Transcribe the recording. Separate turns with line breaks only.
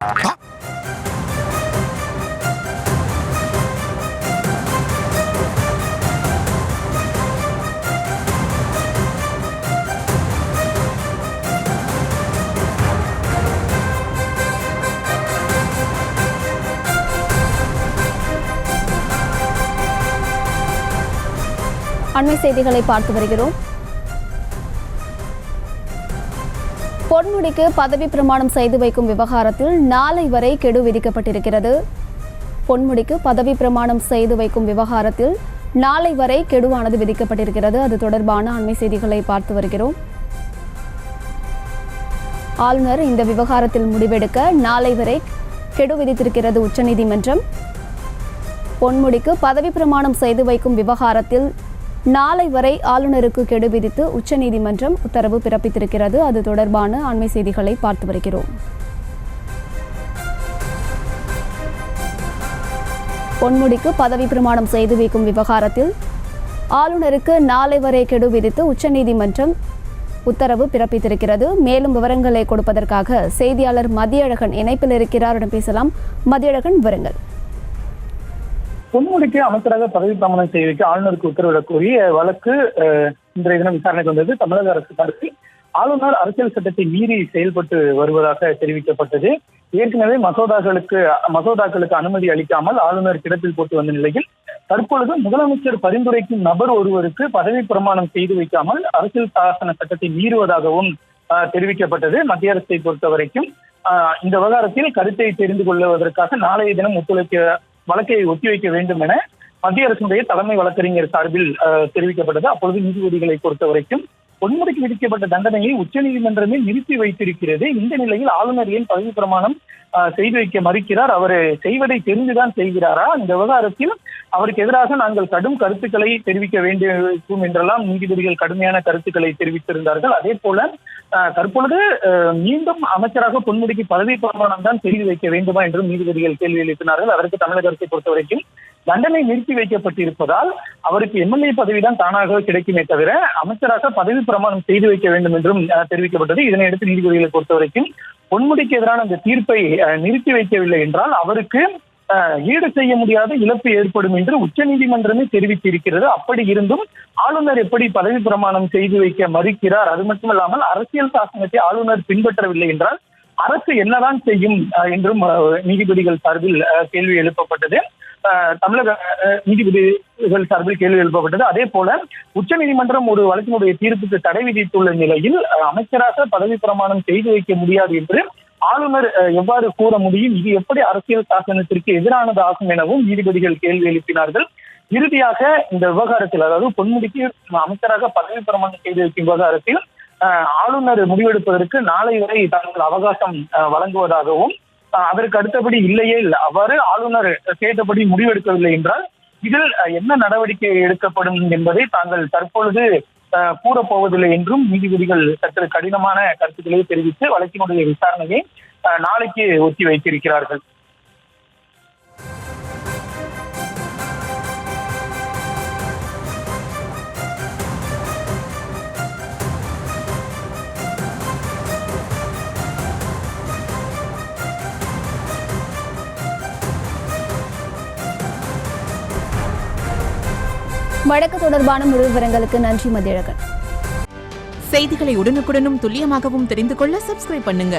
அண்மை செய்திகளை பார்த்து வருகிறோம். பொன்முடிக்கு பதவி பிரமாணம் செய்து வைக்கும் விவகாரத்தில் நாளை வரை கெடு விதிக்கப்பட்டிருக்கிறது. பொன்முடிக்கு பதவி பிரமாணம் செய்து வைக்கும் விவகாரத்தில் நாளை வரை கெடுவானது விதிக்கப்பட்டிருக்கிறது. அது தொடர்பான அண்மை செய்திகளை பார்த்து வருகிறோம். ஆளுநர் இந்த விவகாரத்தில் முடிவெடுக்க நாளை வரை கெடு விதித்திருக்கிறது உச்சநீதிமன்றம். பொன்முடிக்கு பதவி பிரமாணம் செய்து வைக்கும் விவகாரத்தில் நாளை வரை ஆளுநருக்கு கெடு விதித்து உச்சநீதிமன்றம் உத்தரவு பிறப்பித்திருக்கிறது. அது தொடர்பான அண்மை செய்திகளை பார்த்து வருகிறோம். பொன்முடிக்கு பதவி பிரமாணம் செய்து வைக்கும் விவகாரத்தில் ஆளுநருக்கு நாளை வரை கெடு விதித்து உச்சநீதிமன்றம் உத்தரவு பிறப்பித்திருக்கிறது. மேலும் விவரங்களை கொடுப்பதற்காக செய்தியாளர் மதியழகன் இணைப்பில் இருக்கிறார். பேசலாம். மதியழகன், விவரங்கள்.
பொன்முடிக்கு அமைச்சராக பதவி பிரமாணம் செய்து வைக்க ஆளுநருக்கு உத்தரவிடக் கோரி வழக்கு இன்றைய தினம் விசாரணைக்கு வந்தது. தமிழக அரசு தரப்பில் ஆளுநர் அரசியல் சட்டத்தை மீறி செயல்பட்டு வருவதாக தெரிவிக்கப்பட்டது. ஏற்கனவே மசோதாக்களுக்கு அனுமதி அளிக்காமல் ஆளுநர் கிடப்பில் போட்டு வந்த நிலையில் தற்பொழுது முதலமைச்சர் பரிந்துரைக்கும் நபர் ஒருவருக்கு பதவி பிரமாணம் செய்து வைக்காமல் அரசியல் சாசன சட்டத்தை மீறுவதாகவும் தெரிவிக்கப்பட்டது. மத்திய அரசை பொறுத்த வரைக்கும் இந்த விவகாரத்தில் கருத்தை தெரிந்து கொள்வதற்காக நாளைய தினம் வழக்கை ஒத்திவைக்க வேண்டும் என மத்திய அரசுடைய தலைமை வழக்கறிஞர் சார்பில் தெரிவிக்கப்பட்டது. அப்பொழுது நீதிபதிகளை பொறுத்த வரைக்கும் பொன்முடிக்கு விதிக்கப்பட்ட தண்டனையை உச்சநீதிமன்றமே நிறுத்தி வைத்திருக்கிறது. இந்த நிலையில் ஆளுநர் ஏன் பதவி பிரமாணம் செய்து வைக்க மறுக்கிறார்? அவர் செய்வதை தெரிந்துதான் செய்கிறாரா? இந்த விவகாரத்தில் அவருக்கு எதிராக நாங்கள் கடும் கருத்துக்களை தெரிவிக்க வேண்டும் என்றெல்லாம் நீதிபதிகள் கடுமையான கருத்துக்களை தெரிவித்திருந்தார்கள். அதே போல தற்பொழுது மீண்டும் அமைச்சராக பொன்முடிக்கு பதவி பிரமாணம் தான் செய்து வைக்க வேண்டுமா என்றும் நீதிபதிகள் கேள்வி எழுப்பினார்கள். அதற்கு தமிழக அரசை பொறுத்த வரைக்கும் தண்டனை நிறுத்தி வைக்கப்பட்டிருப்பதால் அவருக்கு எம்எல்ஏ பதவிதான் தானாக கிடைக்குமே தவிர அமைச்சராக பதவி பிரமாணம் செய்து வைக்க வேண்டும் என்றும் தெரிவிக்கப்பட்டது. இதனையடுத்து நீதிபதிகளை பொறுத்த வரைக்கும் பொன்முடிக்கு எதிரான அந்த தீர்ப்பை நிறுத்தி வைக்கவில்லை என்றால் அவருக்கு ஈடு செய்ய முடியாத இழப்பு ஏற்படும் என்று உச்சநீதிமன்றமே தெரிவித்திருக்கிறது. அப்படி இருந்தும் ஆளுநர் எப்படி பதவி பிரமாணம் செய்து வைக்க மறுக்கிறார்? அது மட்டுமல்லாமல் அரசியல் சாசனத்தை ஆளுநர் பின்பற்றவில்லை என்றால் அரசு என்னதான் செய்யும் என்றும் நீதிபதிகள் சார்பில் கேள்வி எழுப்பப்பட்டது. தமிழக நீதிபதிகள் சார்பில் கேள்வி எழுப்பப்பட்டது. அதே போல உச்சநீதிமன்றம் ஒரு வழக்கினுடைய தீர்ப்புக்கு தடை விதித்துள்ள நிலையில் அமைச்சராக பதவி பிரமாணம் செய்து வைக்க முடியாது என்று ஆளுநர் எவ்வாறு கூற முடியும்? இது எப்படி அரசியல் சாசனத்திற்கு எதிரானது ஆகும் எனவும் நீதிபதிகள் கேள்வி எழுப்பினார்கள். இறுதியாக இந்த விவகாரத்தில், அதாவது பொன்முடிக்கு அமைச்சராக பதவி பிரமாணம் செய்து வைக்கும் விவகாரத்தில் ஆளுநர் முடிவெடுப்பதற்கு நாளை வரை தாங்கள் அவகாசம் வழங்குவதாகவும் அதற்கு அடுத்தபடி இல்லையே அவ்வாறு ஆளுநர் கேட்டபடி முடிவெடுக்கவில்லை என்றால் இதில் என்ன நடவடிக்கை எடுக்கப்படும் என்பதை தாங்கள் தற்பொழுது கூறப்போவதில்லை என்றும் நீதிபதிகள் சற்று கடினமான கருத்துக்களை தெரிவித்து வழக்கினுடைய விசாரணையை நாளைக்கு ஒத்தி வைத்திருக்கிறார்கள்.
வழக்கு தொடர்பான முழு விவரங்களுக்கு நன்றி மதியழகன்.
செய்திகளை உடனுக்குடனும் துல்லியமாகவும் தெரிந்து கொள்ள சப்ஸ்கிரைப் பண்ணுங்க.